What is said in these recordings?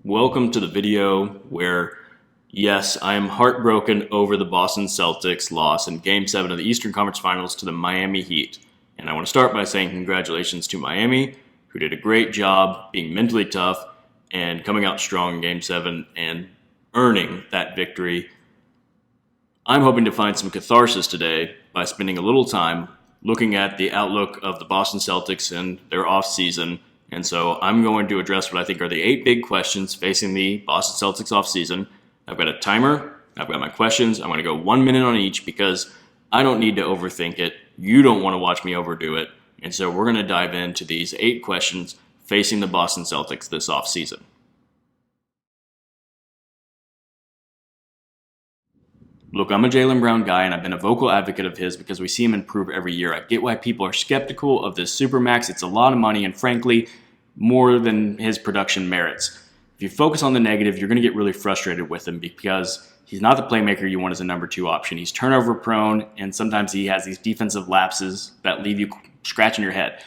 Welcome to the video where, yes, I am heartbroken over the Boston Celtics loss in Game 7 of the Eastern Conference Finals to the Miami Heat. And I want to start by saying congratulations to Miami, who did a great job being mentally tough and coming out strong in Game 7 and earning that victory. I'm hoping to find some catharsis today by spending a little time looking at the outlook of the Boston Celtics and their offseason. And so I'm going to address what I think are the 8 big questions facing the Boston Celtics offseason. I've got a timer. I've got my questions. I'm going to go 1 minute on each because I don't need to overthink it. You don't want to watch me overdo it. And so we're going to dive into these 8 questions facing the Boston Celtics this offseason. Look, I'm a Jaylen Brown guy, and I've been a vocal advocate of his because we see him improve every year. I get why people are skeptical of this Supermax. It's a lot of money, and frankly, more than his production merits. If you focus on the negative, you're going to get really frustrated with him because he's not the playmaker you want as a number 2 option. He's turnover prone, and sometimes he has these defensive lapses that leave you scratching your head.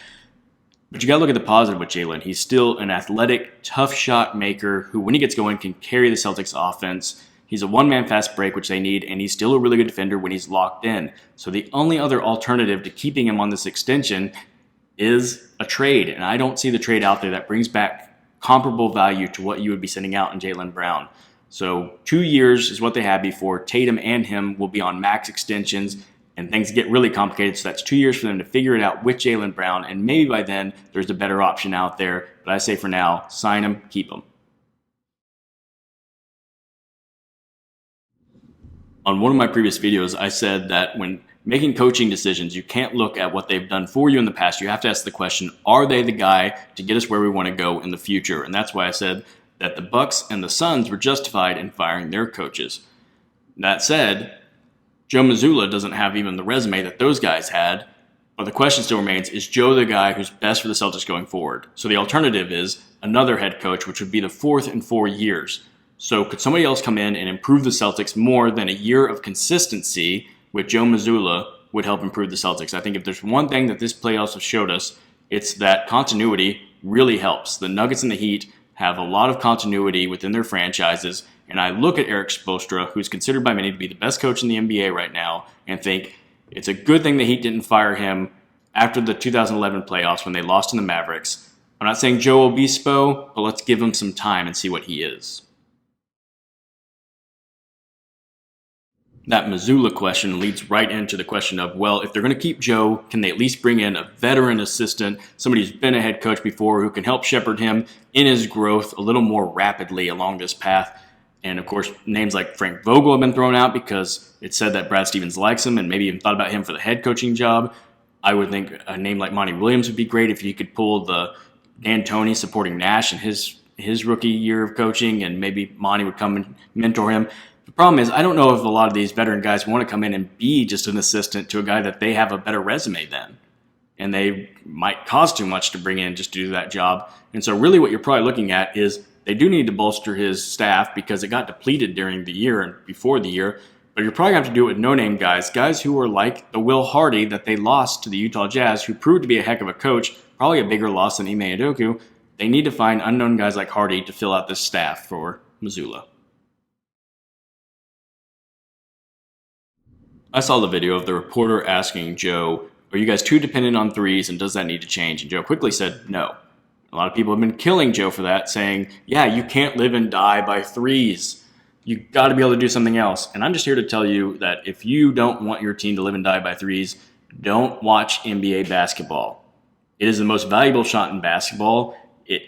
But you got to look at the positive with Jaylen. He's still an athletic, tough shot maker who, when he gets going, can carry the Celtics offense. He's a one-man fast break, which they need, and he's still a really good defender when he's locked in. So the only other alternative to keeping him on this extension is a trade, and I don't see the trade out there that brings back comparable value to what you would be sending out in Jaylen Brown. So 2 years is what they had before. Tatum and him will be on max extensions, and things get really complicated. So that's 2 years for them to figure it out with Jaylen Brown, and maybe by then there's a better option out there. But I say for now, sign him, keep him. On one of my previous videos, I said that when making coaching decisions, you can't look at what they've done for you in the past. You have to ask the question, are they the guy to get us where we want to go in the future? And that's why I said that the Bucks and the Suns were justified in firing their coaches. That said, Joe Mazzulla doesn't have even the resume that those guys had. But the question still remains, is Joe the guy who's best for the Celtics going forward? So the alternative is another head coach, which would be the 4th in 4 years. So could somebody else come in and improve the Celtics more than a year of consistency with Joe Mazzulla would help improve the Celtics? I think if there's one thing that this playoffs have showed us, it's that continuity really helps. The Nuggets and the Heat have a lot of continuity within their franchises, and I look at Eric Spoelstra, who's considered by many to be the best coach in the NBA right now, and think it's a good thing the Heat didn't fire him after the 2011 playoffs when they lost to the Mavericks. I'm not saying Joe Obispo, but let's give him some time and see what he is. That Mazzulla question leads right into the question of, well, if they're going to keep Joe, can they at least bring in a veteran assistant, somebody who's been a head coach before, who can help shepherd him in his growth a little more rapidly along this path? And of course, names like Frank Vogel have been thrown out because it's said that Brad Stevens likes him and maybe even thought about him for the head coaching job. I would think a name like Monty Williams would be great if you could pull the D'Antoni supporting Nash in his rookie year of coaching, and maybe Monty would come and mentor him. The problem is, I don't know if a lot of these veteran guys want to come in and be just an assistant to a guy that they have a better resume than. And they might cost too much to bring in just to do that job. And so really what you're probably looking at is they do need to bolster his staff because it got depleted during the year and before the year. But you're probably going to have to do it with no-name guys who are like the Will Hardy that they lost to the Utah Jazz, who proved to be a heck of a coach, probably a bigger loss than Ime Udoka. They need to find unknown guys like Hardy to fill out this staff for Mazzulla. I saw the video of the reporter asking Joe, are you guys too dependent on threes and does that need to change? And Joe quickly said no. A lot of people have been killing Joe for that, saying, yeah, you can't live and die by threes. You got to be able to do something else. And I'm just here to tell you that if you don't want your team to live and die by threes, don't watch NBA basketball. It is the most valuable shot in basketball. It,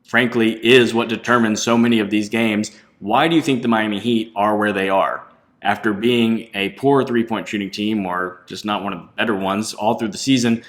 frankly, is what determines so many of these games. Why do you think the Miami Heat are where they are? After being a poor three-point shooting team, or just not one of the better ones all through the season,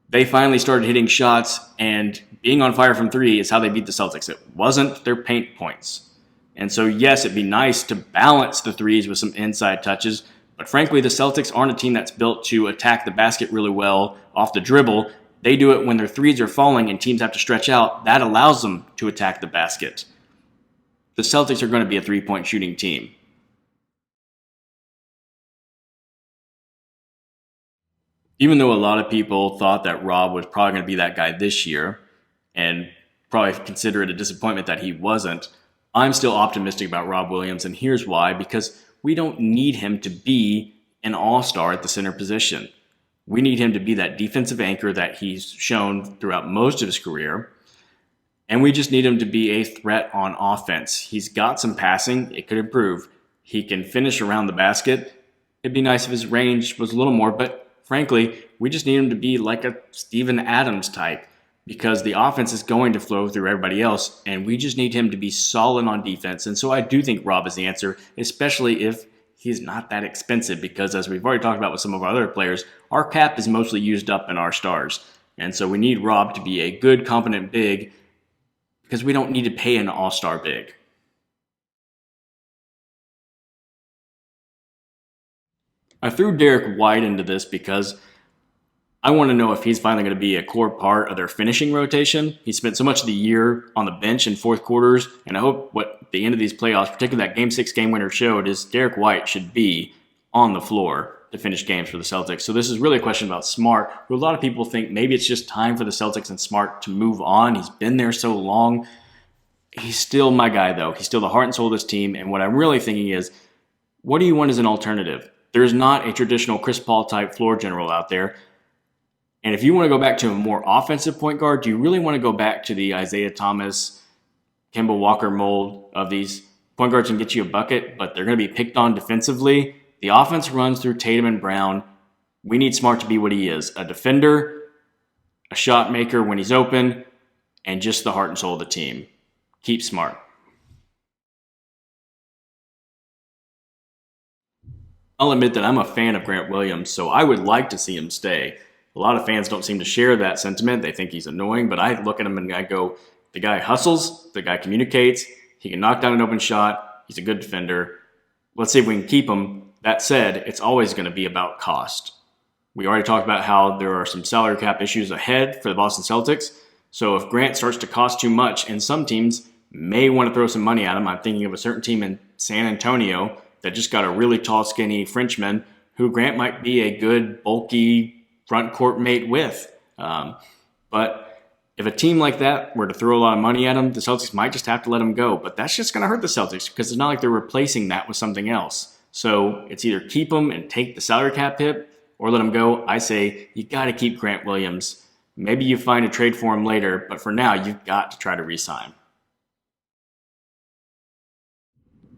they finally started hitting shots, and being on fire from three is how they beat the Celtics. It wasn't their paint points. And so, yes, it'd be nice to balance the threes with some inside touches, but frankly, the Celtics aren't a team that's built to attack the basket really well off the dribble. They do it when their threes are falling and teams have to stretch out. That allows them to attack the basket. The Celtics are going to be a three-point shooting team. Even though a lot of people thought that Rob was probably going to be that guy this year, and probably consider it a disappointment that he wasn't. I'm still optimistic about Rob Williams, and here's why. Because we don't need him to be an all-star at the center position. We need him to be that defensive anchor that he's shown throughout most of his career. And we just need him to be a threat on offense. He's got some passing. It could improve. He can finish around the basket. It'd be nice if his range was a little more, but frankly, we just need him to be like a Steven Adams type, because the offense is going to flow through everybody else, and we just need him to be solid on defense. And so I do think Rob is the answer, especially if he's not that expensive, because as we've already talked about with some of our other players, our cap is mostly used up in our stars. And so we need Rob to be a good, competent big, because we don't need to pay an all-star big. I threw Derek White into this because I want to know if he's finally going to be a core part of their finishing rotation. He spent so much of the year on the bench in fourth quarters, and I hope what the end of these playoffs, particularly that Game 6 game winner, showed is Derek White should be on the floor to finish games for the Celtics. So this is really a question about Smart, who a lot of people think maybe it's just time for the Celtics and Smart to move on. He's been there so long. He's still my guy, though. He's still the heart and soul of this team, and what I'm really thinking is, what do you want as an alternative? There's not a traditional Chris Paul type floor general out there. And if you want to go back to a more offensive point guard, do you really want to go back to the Isaiah Thomas, Kemba Walker mold of these point guards can get you a bucket, but they're going to be picked on defensively? The offense runs through Tatum and Brown. We need Smart to be what he is, a defender, a shot maker when he's open, and just the heart and soul of the team. Keep Smart. I'll admit that I'm a fan of Grant Williams, so I would like to see him stay. A lot of fans don't seem to share that sentiment. They think he's annoying, but I look at him and I go, the guy hustles, the guy communicates, he can knock down an open shot, he's a good defender. Let's see if we can keep him. That said, it's always going to be about cost. We already talked about how there are some salary cap issues ahead for the Boston Celtics. So if Grant starts to cost too much, and some teams may want to throw some money at him, I'm thinking of a certain team in San Antonio that just got a really tall, skinny Frenchman who Grant might be a good, bulky front court mate with. But if a team like that were to throw a lot of money at him, the Celtics might just have to let him go. But that's just going to hurt the Celtics because it's not like they're replacing that with something else. So it's either keep him and take the salary cap hit or let him go. I say you got to keep Grant Williams. Maybe you find a trade for him later, but for now, you've got to try to re-sign.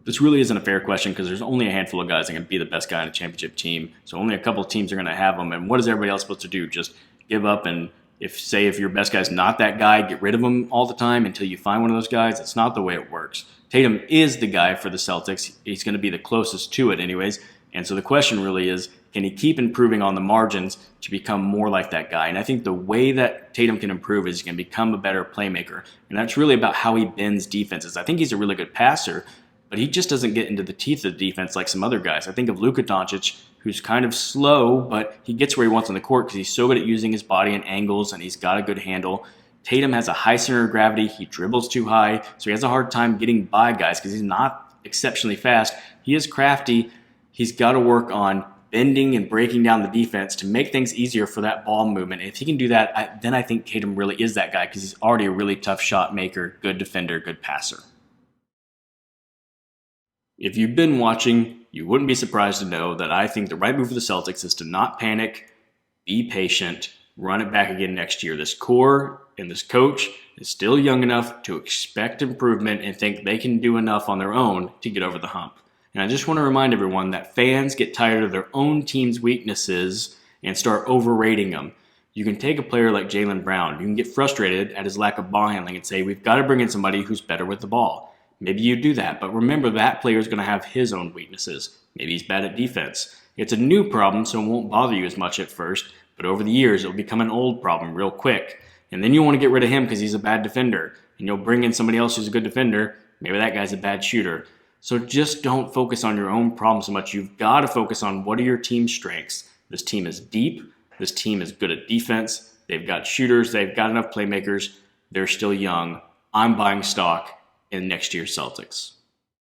This really isn't a fair question because there's only a handful of guys that can be the best guy in a championship team. So only a couple of teams are going to have them. And what is everybody else supposed to do? Just give up and if your best guy's not that guy, get rid of him all the time until you find one of those guys? It's not the way it works. Tatum is the guy for the Celtics. He's going to be the closest to it anyways. And so the question really is, can he keep improving on the margins to become more like that guy? And I think the way that Tatum can improve is he can become a better playmaker. And that's really about how he bends defenses. I think he's a really good passer, but he just doesn't get into the teeth of the defense like some other guys. I think of Luka Doncic, who's kind of slow, but he gets where he wants on the court because he's so good at using his body and angles, and he's got a good handle. Tatum has a high center of gravity. He dribbles too high, so he has a hard time getting by guys because he's not exceptionally fast. He is crafty. He's got to work on bending and breaking down the defense to make things easier for that ball movement. And if he can do that, then I think Tatum really is that guy because he's already a really tough shot maker, good defender, good passer. If you've been watching, you wouldn't be surprised to know that I think the right move for the Celtics is to not panic, be patient, run it back again next year. This core and this coach is still young enough to expect improvement and think they can do enough on their own to get over the hump. And I just want to remind everyone that fans get tired of their own team's weaknesses and start overrating them. You can take a player like Jaylen Brown. You can get frustrated at his lack of ball handling and say, we've got to bring in somebody who's better with the ball. Maybe you do that, but remember that player is going to have his own weaknesses. Maybe he's bad at defense. It's a new problem, so it won't bother you as much at first, but over the years, it'll become an old problem real quick. And then you want to get rid of him because he's a bad defender, and you'll bring in somebody else who's a good defender. Maybe that guy's a bad shooter. So just don't focus on your own problems so much. You've got to focus on what are your team's strengths. This team is deep. This team is good at defense. They've got shooters. They've got enough playmakers. They're still young. I'm buying stock in next year's Celtics.